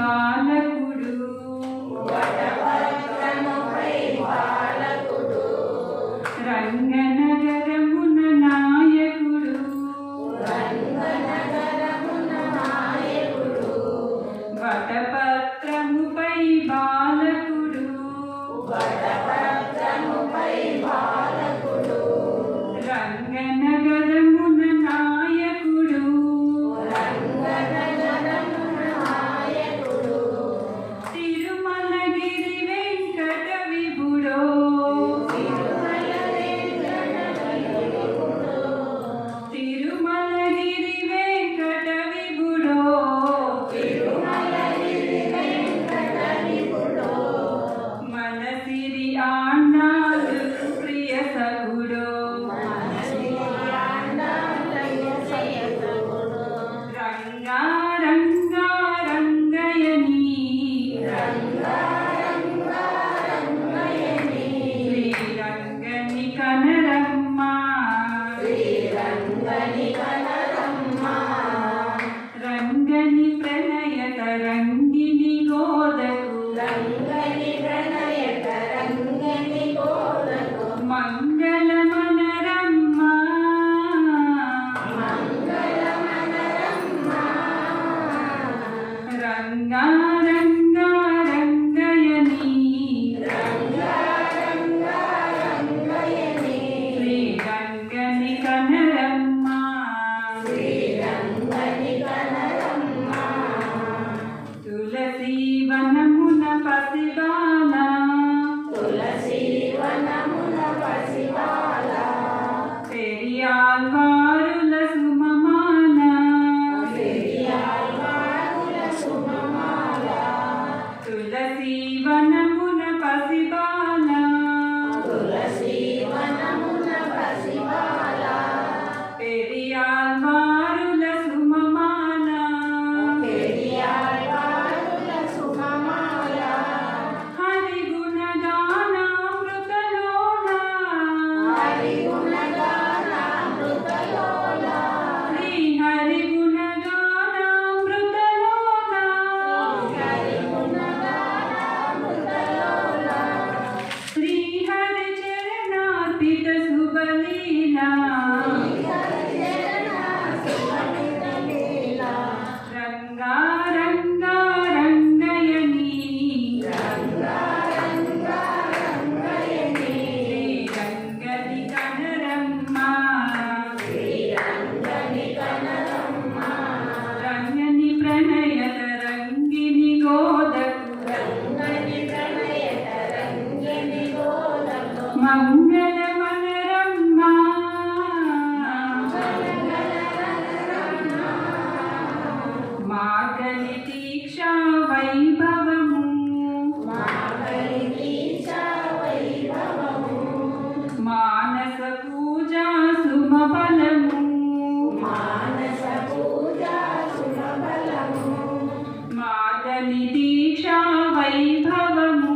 బాలకుడు రంగనగరమున నాయకుడు వటపత్రముపై బాలకుడు రంగనగరమున నాయకుడు తిరుమలగిరి వెంకట విభుడో తిరుమలగిరి వెంకట విభుడో మనసిరి ఆండాలు ప్రియ సగుడో రంగా రంగా రంగయని శ్రీరంగని కనరమ్మ రంగని ప్రణయత రంగిని గోదకు మంగళమనరమ్మ రంగా రంగా రంగయని శ్రీరంగని కనరమ్మ తులసి వనమున పసిబాల పెరియాల్వారుల సుమమాల తులసి వనమున పసిబాల పెరియాల్వారుల సుమమాల హరి గుణగానామృతలోన శ్రీ హరి గుణగానామృతలోన శ్రీ హరి చరణార్పిత శుభలీలా రంగా రంగా రంగయని శ్రీరంగని కనరమ్మ రంగని ప్రణయత రంగిని గోదకు మంగళమనరమ్మ మార్గలి దీక్షా వైభవము మానస పూజా సుమఫలము మార్గలి దీక్షా వైభవము